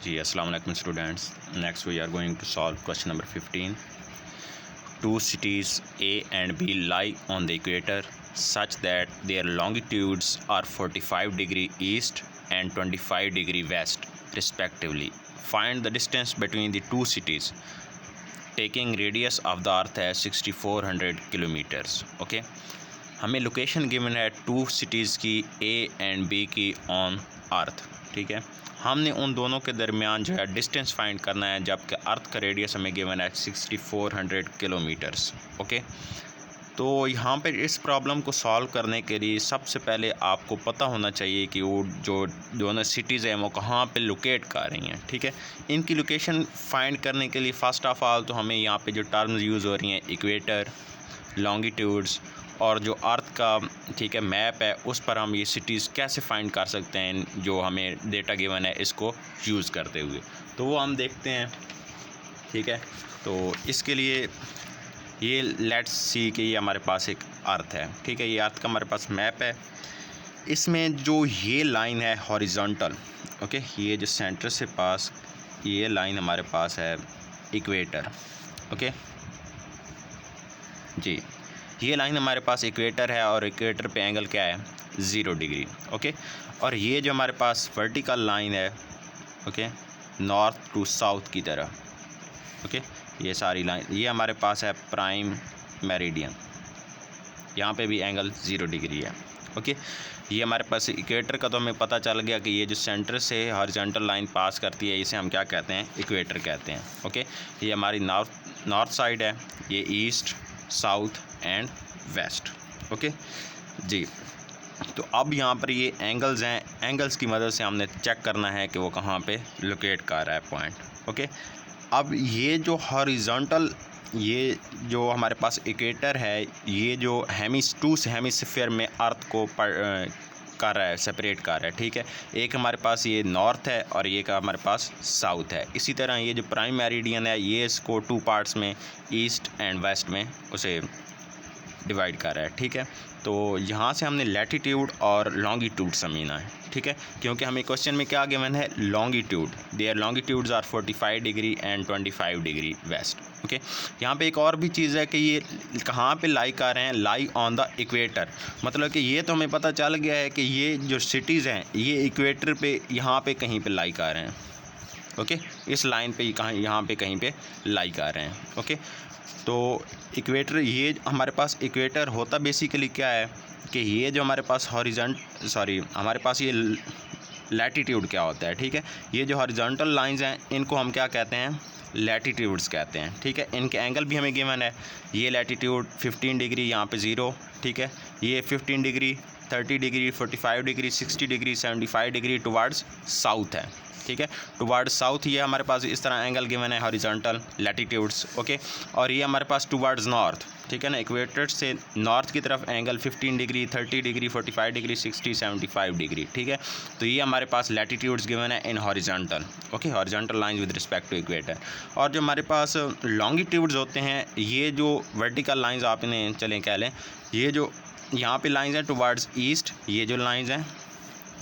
जी अस्सलाम वालेकुम students. Next we are going to solve question number 15. Two cities A and B lie on the equator such that their longitudes are 45 degree east and 25 degree west respectively. Find the distance between the two cities. Taking radius of the earth as 6400 kilometers. Okay, हमें location given है to cities की ए and B की on earth. ठीक है, हमने उन दोनों के दरमियान जो है डिस्टेंस फाइंड करना है, जबकि अर्थ का रेडियस हमें गिवन है 6400 किलोमीटर्स. ओके, तो यहाँ पर इस प्रॉब्लम को सॉल्व करने के लिए सबसे पहले आपको पता होना चाहिए कि वो जो दोनों सिटीज़ हैं वो कहाँ पे लोकेट कर रही हैं. ठीक है, इनकी लोकेशन फाइंड करने के लिए फ़र्स्ट ऑफ़ ऑल तो हमें यहाँ पे जो टर्म्स यूज़ हो रही हैं, इक्वेटर, लॉन्गिट्यूड्स और जो अर्थ का ठीक है मैप है, उस पर हम ये सिटीज़ कैसे फाइंड कर सकते हैं जो हमें डेटा गिवन है इसको यूज़ करते हुए. तो वो हम देखते हैं. ठीक है, तो इसके लिए ये लेट्स सी कि ये हमारे पास एक अर्थ है. ठीक है, ये अर्थ का हमारे पास मैप है. इसमें जो ये लाइन है हॉरिजॉन्टल, ओके, ये जो सेंटर से पास ये लाइन हमारे पास है इक्वेटर. ओके जी, ये लाइन हमारे पास इक्वेटर है और इक्वेटर पे एंगल क्या है 0 डिग्री. ओके, और ये जो हमारे पास वर्टिकल लाइन है, ओके, नॉर्थ टू साउथ की तरह. ओके, ये सारी लाइन ये हमारे पास है प्राइम मेरिडियन. यहाँ पे भी एंगल 0 डिग्री है. ओके, ये हमारे पास इक्वेटर का तो हमें पता चल गया कि ये जो सेंटर से हॉरिजॉन्टल लाइन पास करती है इसे हम क्या कहते हैं, इक्वेटर कहते हैं. ओके, ये हमारी नॉर्थ साइड है, ये east, south and west. Okay जी, तो अब यहाँ पर ये एंगल्स हैं, एंगल्स की मदद से हमने चेक करना है कि वो कहाँ पे लोकेट कर रहा है पॉइंट. ओके, अब ये जो हॉरिजॉन्टल ये जो हमारे पास इक्वेटर है, ये जो टू हेमिस्फीयर में अर्थ को कर रहा है, सेपरेट कर रहा है. ठीक है, एक हमारे पास ये नॉर्थ है और ये का हमारे पास साउथ है. इसी तरह ये जो प्राइम मेरिडियन है ये इसको टू पार्ट्स में ईस्ट एंड वेस्ट में उसे डिवाइड कर रहा है. ठीक है, तो यहाँ से हमने लैटिट्यूड और लॉन्गिट्यूड समझना है. ठीक है, क्योंकि हमें क्वेश्चन में क्या गिवन है, longitude. There longitudes are 45 degree and 25 degree west. Okay, यहाँ पे एक और भी चीज़ है कि ये कहाँ पे लाई कर रहे हैं, लाई ऑन द इक्वेटर. मतलब कि ये तो हमें पता चल गया है कि ये जो सिटीज़ हैं ये इक्वेटर पे यहाँ पे कहीं पे लाई कर रहे हैं. ओके, इस लाइन पे कहाँ यहाँ पे कहीं पे लाई कर रहे हैं. ओके, तो इक्वेटर ये हमारे पास इक्वेटर होता बेसिकली क्या है कि ये जो हमारे पास हमारे पास ये लैटिट्यूड क्या होता है. ठीक है, ये जो हॉरिजॉन्टल लाइंस हैं इनको हम क्या कहते हैं, लैटिट्यूड्स कहते हैं. ठीक है, इनके एंगल भी हमें गिवन है. ये लैटिट्यूड 15 डिग्री, यहाँ पे 0. ठीक है, ये 15 degree, 30 degree, 45 degree, 60 degree, 75 degree towards south है. ठीक है, टुवार्ड साउथ ये हमारे पास इस तरह एंगल गिवन है हॉरिजॉन्टल लैटिट्यूड्स. ओके, और ये हमारे पास टुवार्ड्स नॉर्थ. ठीक है ना, इक्वेटर से नॉर्थ की तरफ angle 15 degree, 30 degree, 45 degree, 60, 75 degree. ठीक है, तो ये हमारे पास लैटिट्यूड्स गिवन है in horizontal. Okay, horizontal lines with respect to equator. और जो हमारे पास लॉन्गिट्यूड्स होते हैं, ये जो वर्टिकल लाइंस आपने चलें कह लें, ये जो यहाँ पे लाइंस हैं टुवार्ड्स ईस्ट, ये जो लाइंस हैं,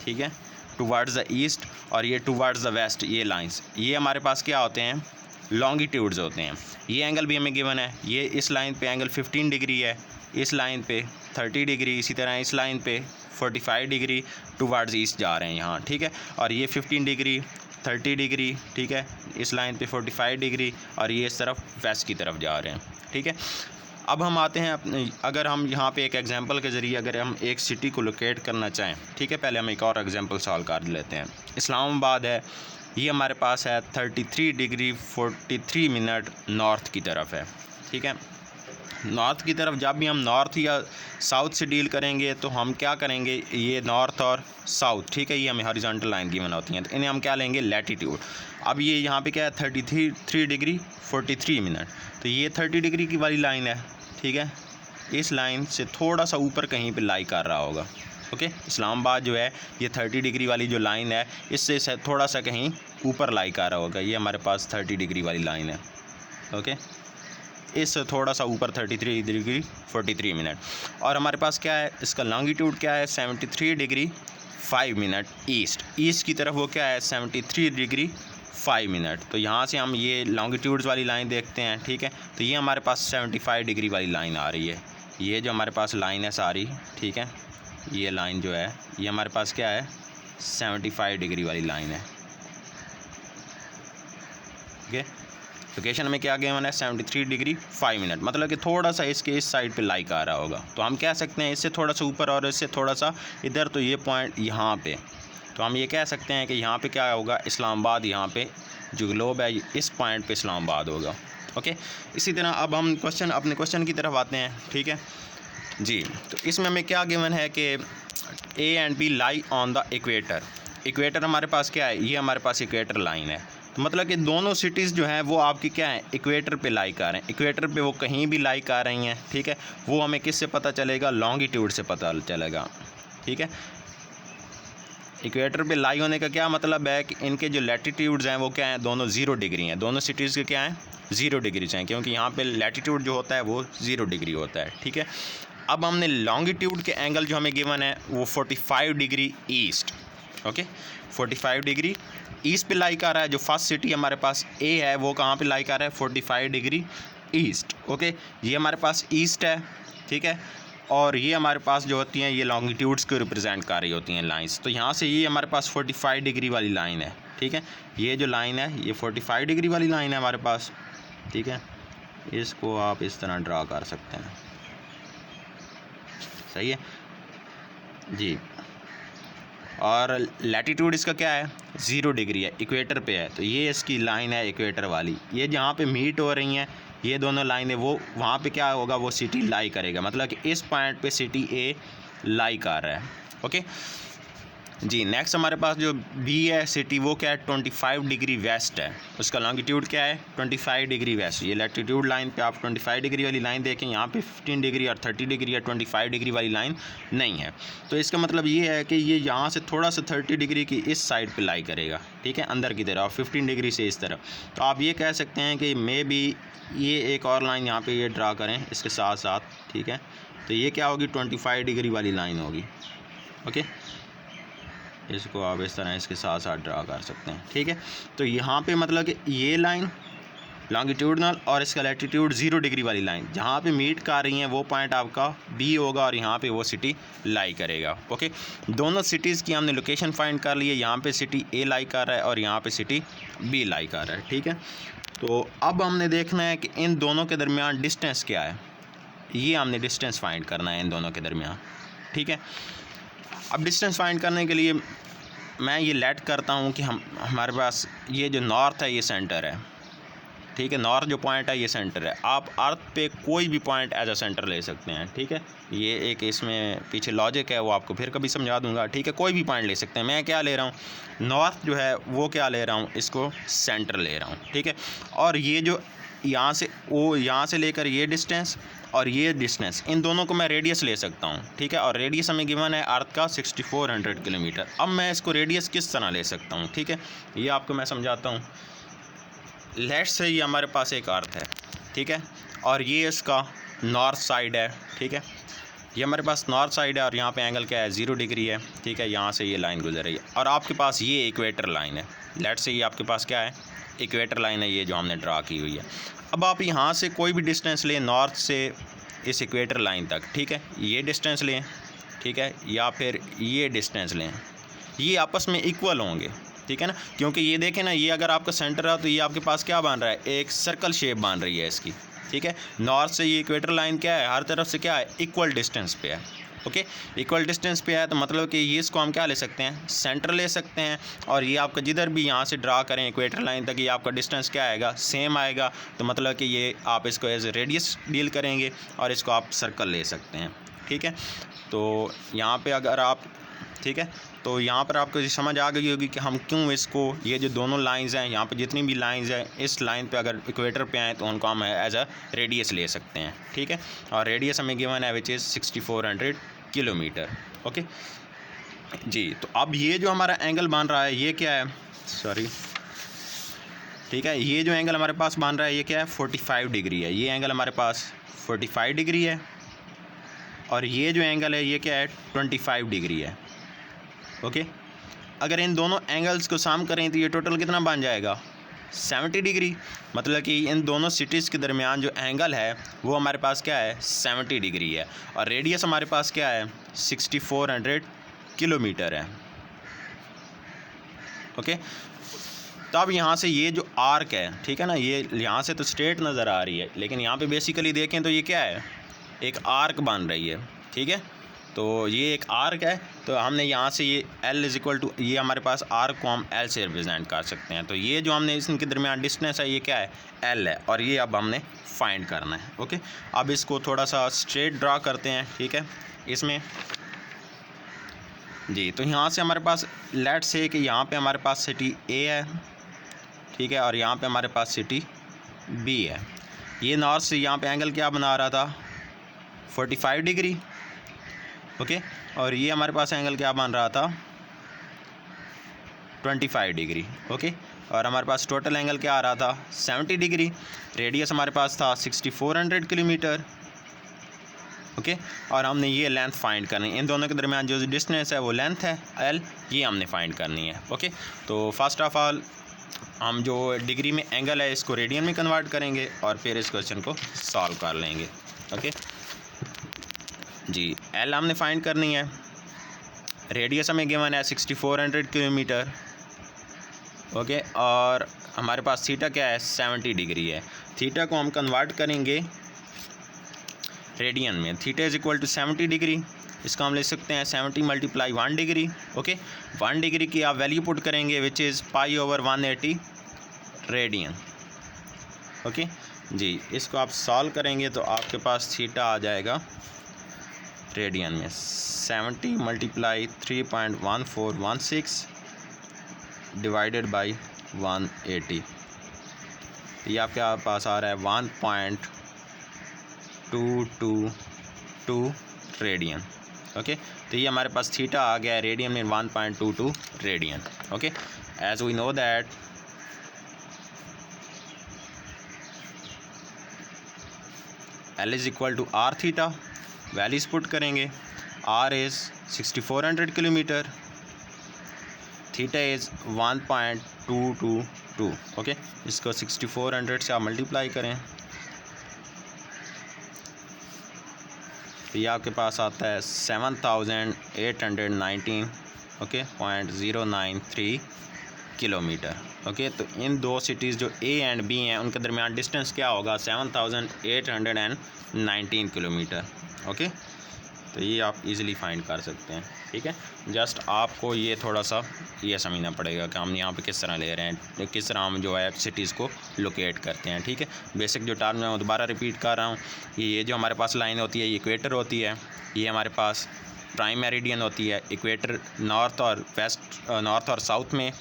ठीक है, टुवार्ड्स द ईस्ट, और ये टुवार्ड्स द वेस्ट, ये लाइंस, ये हमारे पास क्या होते हैं, लॉन्गिट्यूड्स होते हैं. ये एंगल भी हमें गिवन है. ये इस लाइन पे एंगल 15 डिग्री है, इस लाइन पे 30 डिग्री, इसी तरह इस लाइन पे 45 डिग्री टुवार्ड्स ईस्ट जा रहे हैं यहाँ. ठीक है, और ये 15 डिग्री, 30 डिग्री, ठीक है, इस लाइन पे 45 डिग्री, और ये इस तरफ वेस्ट की तरफ जा रहे हैं. ठीक है, अब हम आते हैं अगर हम यहाँ पे एक एग्जांपल के ज़रिए अगर हम एक सिटी को लोकेट करना चाहें. ठीक है, पहले हम एक और एग्जांपल सॉल्व कर लेते हैं. इस्लामाबाद है, ये हमारे पास है 33 डिग्री 43 मिनट नॉर्थ की तरफ है. ठीक है, नॉर्थ की तरफ जब भी हम नॉर्थ या साउथ से डील करेंगे तो हम क्या करेंगे, ये नॉर्थ और साउथ, ठीक है, ये हमें हॉरिजॉन्टल लाइन गिवन होती हैं, तो इन्हें हम क्या लेंगे, लैटिट्यूड. अब ये यहाँ पे क्या है 33 डिग्री 43 मिनट, तो ये 30 डिग्री की वाली लाइन है. ठीक है, इस लाइन से थोड़ा सा ऊपर कहीं पे लाई कर रहा होगा. ओके, इस्लामाबाद जो है ये 30 डिग्री वाली जो लाइन है इससे थोड़ा सा कहीं ऊपर लाई कर रहा होगा. ये हमारे पास 30 डिग्री वाली लाइन है. ओके, इस थोड़ा सा ऊपर 33 डिग्री 43 मिनट. और हमारे पास क्या है, इसका लॉन्गिट्यूड क्या है 73 डिग्री 5 मिनट ईस्ट. ईस्ट की तरफ वो क्या है 73 डिग्री 5 मिनट। तो यहाँ से हम ये लॉन्गिट्यूड्स वाली लाइन देखते हैं, ठीक है। तो ये हमारे पास 75 डिग्री वाली लाइन आ रही है, ये जो हमारे पास लाइन है सारी, ठीक है। ये लाइन जो है ये हमारे पास क्या है, 75 डिग्री वाली लाइन है, ओके। लोकेशन में क्या गिवन है, 73 डिग्री 5 मिनट, मतलब कि थोड़ा सा इसके इस साइड पे लाइक आ रहा होगा। तो हम कह सकते हैं इससे थोड़ा सा ऊपर और इससे थोड़ा सा इधर, तो ये पॉइंट यहाँ पे, तो हम ये कह सकते हैं कि यहाँ पे क्या होगा, इस्लामाबाद, यहाँ पे जो ग्लोब है इस पॉइंट पे इस्लामाबाद होगा, ओके। इसी तरह अब हम अपने क्वेश्चन की तरफ आते हैं, ठीक है जी। तो इसमें हमें क्या गिवन है कि A and B lie on the equator. Equator हमारे पास क्या है, ये हमारे पास इक्वेटर लाइन है, तो मतलब कि दोनों सिटीज़ जो हैं वो आपकी क्या है, इक्वेटर पे लाई कर रहे हैं। इक्वेटर पे वो कहीं भी लाई कर रही हैं, ठीक है। वो हमें किससे पता चलेगा, लॉन्गिट्यूड से पता चलेगा, ठीक है। इक्वेटर पे लाई होने का क्या मतलब है कि इनके जो लैटिट्यूड्स हैं वो क्या हैं, दोनों 0 डिग्री हैं। दोनों सिटीज़ के क्या हैं, 0 डिग्री हैं, क्योंकि यहाँ पे लैटिट्यूड जो होता है वो 0 डिग्री होता है, ठीक है। अब हमने लॉन्गिट्यूड के एंगल जो हमें गिवन है वो 45 degree east, okay. 45 degree east पे लाई कर रहा है। जो फर्स्ट सिटी हमारे पास ए है वो कहाँ पे लाई कर रहा है, 45 डिग्री ईस्ट, ओके। ये हमारे पास ईस्ट है, ठीक है। और ये हमारे पास जो होती हैं ये लॉन्गिट्यूड्स को रिप्रेजेंट कर रही होती हैं लाइंस। तो यहाँ से ये हमारे पास 45 डिग्री वाली लाइन है, ठीक है। ये जो लाइन है ये 45 डिग्री वाली लाइन है हमारे पास, ठीक है। इसको आप इस तरह ड्रा कर सकते हैं, सही है जी। और लैटिट्यूड इसका क्या है, 0 डिग्री है, इक्वेटर पे है। तो ये इसकी लाइन है इक्वेटर वाली। ये जहाँ पे मीट हो रही हैं ये दोनों लाइनें, वो वहाँ पे क्या होगा, वो सिटी लाई करेगा, मतलब कि इस पॉइंट पे सिटी ए लाई कर रहा है, ओके जी। नेक्स्ट हमारे पास जो बी है सिटी, वो क्या है, 25 डिग्री वेस्ट है। उसका लॉन्गिट्यूड क्या है, 25 डिग्री वेस्ट। ये लैटिट्यूड लाइन पे आप 25 डिग्री वाली लाइन देखें, यहाँ पे 15 डिग्री और 30 डिग्री या 25 डिग्री वाली लाइन नहीं है। तो इसका मतलब ये है कि ये यहाँ से थोड़ा सा 30 डिग्री की इस साइड पे लाई करेगा, ठीक है, अंदर की तरफ, और 15 डिग्री से इस तरफ। तो आप ये कह सकते हैं कि मे बी ये एक और लाइन यहाँ पे ये ड्रा करें इसके साथ साथ, ठीक है। तो ये क्या होगी, 25 डिग्री वाली लाइन होगी, ओके। इसको आप इस तरह इसके साथ साथ ड्रा कर सकते हैं, ठीक है। तो यहाँ पे मतलब कि ये लाइन लॉन्गिट्यूडनल और इसका लैटिट्यूड 0 डिग्री वाली लाइन जहाँ पे मीट कर रही हैं वो पॉइंट आपका बी होगा, और यहाँ पे वो सिटी लाई करेगा, ओके। दोनों सिटीज़ की हमने लोकेशन फाइंड कर ली है। यहाँ पे सिटी ए लाई कर रहा है और यहाँ पे सिटी बी लाई कर रहा है, ठीक है। तो अब हमने देखना है कि इन दोनों के दरमियान डिस्टेंस क्या है, ये हमने डिस्टेंस फाइंड करना है इन दोनों के दरमियान, ठीक है। अब डिस्टेंस फाइंड करने के लिए मैं ये लेट करता हूँ कि हमारे पास ये जो नॉर्थ है ये सेंटर है, ठीक है। नॉर्थ जो पॉइंट है ये सेंटर है। आप अर्थ पे कोई भी पॉइंट एज अ सेंटर ले सकते हैं, ठीक है। ये एक इसमें पीछे लॉजिक है, वो आपको फिर कभी समझा दूंगा, ठीक है। कोई भी पॉइंट ले सकते हैं। मैं क्या ले रहा हूँ, नॉर्थ जो है वो क्या ले रहा हूँ, इसको सेंटर ले रहा हूँ, ठीक है। और ये जो यहाँ से वो यहाँ से लेकर ये डिस्टेंस और ये डिस्टेंस, इन दोनों को मैं रेडियस ले सकता हूँ, ठीक है। और रेडियस हमें गिवन है अर्थ का 6400 किलोमीटर। अब मैं इसको रेडियस किस तरह ले सकता हूँ, ठीक है, ये आपको मैं समझाता हूँ। लेट्स से ये हमारे पास एक अर्थ है, ठीक है, और ये इसका नॉर्थ साइड है, ठीक है। ये हमारे पास नॉर्थ साइड है और यहाँ पे एंगल क्या है, 0 डिग्री है, ठीक है। यहाँ से ये लाइन गुजर रही है और आपके पास ये इक्वेटर लाइन है। लेट्स से ये आपके पास क्या है, इक्वेटर लाइन है, ये जो हमने ड्रा की हुई है। अब आप यहाँ से कोई भी डिस्टेंस लें नॉर्थ से इस इक्वेटर लाइन तक, ठीक है। ये डिस्टेंस लें, ठीक है, या फिर ये डिस्टेंस लें, ये आपस में इक्वल होंगे, ठीक है ना। क्योंकि ये देखें ना, ये अगर आपका सेंटर है तो ये आपके पास क्या बन रहा है, एक सर्कल शेप बन रही है इसकी, ठीक है। नॉर्थ से ये इक्वेटर लाइन क्या है, हर तरफ से क्या है, इक्वल डिस्टेंस पे है, ओके। इक्वल डिस्टेंस पे है तो मतलब कि ये इसको हम क्या ले सकते हैं, सेंटर ले सकते हैं। और ये आपका जिधर भी यहाँ से ड्रा करें इक्वेटर लाइन तक, ये आपका डिस्टेंस क्या आएगा, सेम आएगा। तो मतलब कि ये आप इसको एज रेडियस डील करेंगे और इसको आप सर्कल ले सकते हैं, ठीक है। तो यहाँ पे अगर आप, ठीक है, तो यहाँ पर आपको समझ आ गई होगी कि हम क्यों इसको, ये जो दोनों लाइंस हैं यहाँ पे जितनी भी लाइंस हैं, इस लाइन पे अगर इक्वेटर पे आए तो उनको हम एज अ रेडियस ले सकते हैं, ठीक है। और रेडियस हमें गिवन है विच इज़ 6400 किलोमीटर, ओके जी। तो अब ये जो हमारा एंगल बन रहा है ये क्या है, सॉरी, ठीक है, ये जो एंगल हमारे पास बन रहा है ये क्या है, 45 डिग्री है। ये एंगल हमारे पास 45 डिग्री है और ये जो एंगल है ये क्या है, 25 डिग्री है, ओके। अगर इन दोनों एंगल्स को सम करें तो ये टोटल कितना बन जाएगा 70 डिग्री। मतलब कि इन दोनों सिटीज़ के दरमियान जो एंगल है वो हमारे पास क्या है 70 डिग्री है, और रेडियस हमारे पास क्या है 6400 किलोमीटर है। ओके, तो अब यहाँ से ये जो आर्क है, ठीक है ना, ये यहाँ से तो स्ट्रेट नज़र आ रही है, लेकिन यहाँ पे बेसिकली देखें तो ये क्या है, एक आर्क बन रही है। ठीक है, तो ये एक आर्क है, तो हमने यहाँ से ये L = ये हमारे पास आर्क को हम L से रिप्रेजेंट कर सकते हैं। तो ये जो हमने इनके दरमियान डिस्टेंस है ये क्या है L है, और ये अब हमने फाइंड करना है। ओके, अब इसको थोड़ा सा स्ट्रेट ड्रा करते हैं। ठीक है, इसमें जी, तो यहाँ से हमारे पास लेट्स से कि यहाँ पे हमारे पास सिटी A है, ठीक है, और यहाँ पे हमारे पास सिटी B है। ये नॉर्थ से यहाँ पे एंगल क्या बना रहा था 45 डिग्री। ओके, और ये हमारे पास एंगल क्या बन रहा था 25 डिग्री। ओके, और हमारे पास टोटल एंगल क्या आ रहा था 70 डिग्री। रेडियस हमारे पास था 6400 किलोमीटर। ओके, और हमने ये लेंथ फाइंड करनी है। इन दोनों के दरमियान जो डिस्टेंस है वो लेंथ है L, ये हमने फाइंड करनी है। ओके, तो फर्स्ट ऑफ ऑल हम जो डिग्री में एंगल है इसको रेडियन में कन्वर्ट करेंगे और फिर इस क्वेश्चन को सॉल्व कर लेंगे। ओके जी, L हमने फाइंड करनी है, रेडियस हमें गिवन है 6400 किलोमीटर। ओके, और हमारे पास थीटा क्या है 70 डिग्री है। थीटा को हम कन्वर्ट करेंगे रेडियन में। थीटा = 70 डिग्री, इसका हम ले सकते हैं 70 × 1 डिग्री। ओके, 1 डिग्री की आप वैल्यू पुट करेंगे विच इज़ π/180 रेडियन। ओके जी, इसको आप सॉल्व करेंगे तो आपके पास थीटा आ जाएगा रेडियन में 70 × 3.1416 डिवाइडेड बाई 180, ये आपके पास आ रहा है 1.222 रेडियन। ओके, तो ये हमारे पास थीटा आ गया है रेडियन में 1.22 radian. Okay, as we know that L = r theta, values put करेंगे। R is 6400 kilometre, theta is 1.222। Okay, इसको 6400 से आप मल्टीप्लाई करें तो ये आपके पास आता है 7819 ओके 0.093 किलोमीटर। ओके, तो इन दो सिटीज़ जो A एंड B हैं उनके दरमियान डिस्टेंस क्या होगा 7819 किलोमीटर। ओके, तो ये आप इजीली फाइंड कर सकते हैं। ठीक है, जस्ट आपको ये थोड़ा सा ये समझना पड़ेगा कि हम यहाँ पे किस तरह ले रहे हैं, किस तरह हम जो है सिटीज़ को लोकेट करते हैं। ठीक है, बेसिक जो टर्म मैं दोबारा रिपीट कर रहा हूँ, ये जो हमारे पास लाइन होती है ये इक्वेटर होती है, ये हमारे पास प्राइम मेरिडियन होती है। इक्वेटर नॉर्थ और साउथ में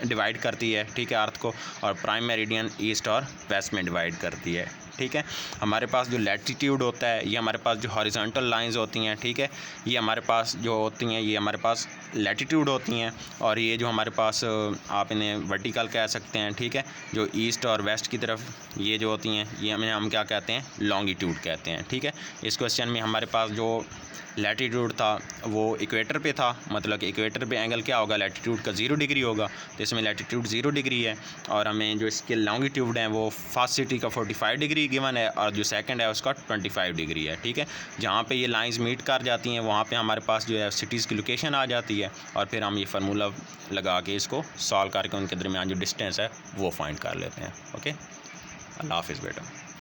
डिवाइड करती है, ठीक है, अर्थ को, और प्राइम मेरिडियन ईस्ट और वेस्ट में डिवाइड करती है। ठीक है, हमारे पास जो लैटिट्यूड होता है ये हमारे पास जो हॉरिजॉन्टल लाइंस होती हैं, ठीक है, ये हमारे पास जो होती हैं ये हमारे पास लैटिट्यूड होती हैं, और ये जो हमारे पास आप इन्हें वर्टिकल कह सकते हैं। ठीक है, जो ईस्ट और वेस्ट की तरफ ये जो होती हैं ये हम क्या कहते हैं लॉन्गिट्यूड कहते हैं। ठीक है, इस क्वेश्चन में हमारे पास जो लैटिट्यूड था वो इक्वेटर पे था, मतलब कि इक्वेटर पे एंगल क्या होगा लैटिट्यूड का 0 डिग्री होगा, तो इसमें लैटिट्यूड 0 डिग्री है, और हमें जो इसके लॉन्गिट्यूड हैं वो फर्स्ट सिटी का 45 डिग्री गिवन है और जो सेकंड है उसका 25 डिग्री है। ठीक है, जहाँ पे ये लाइंस मीट कर जाती हैं वहाँ पे हमारे पास जो है सिटीज़ की लोकेशन आ जाती है, और फिर हम ये फार्मूला लगा के इसको सॉल्व करके उनके दरमियान जो डिस्टेंस है वो फाइंड कर लेते हैं। ओके, अल्लाह हाफिज़ बेटा।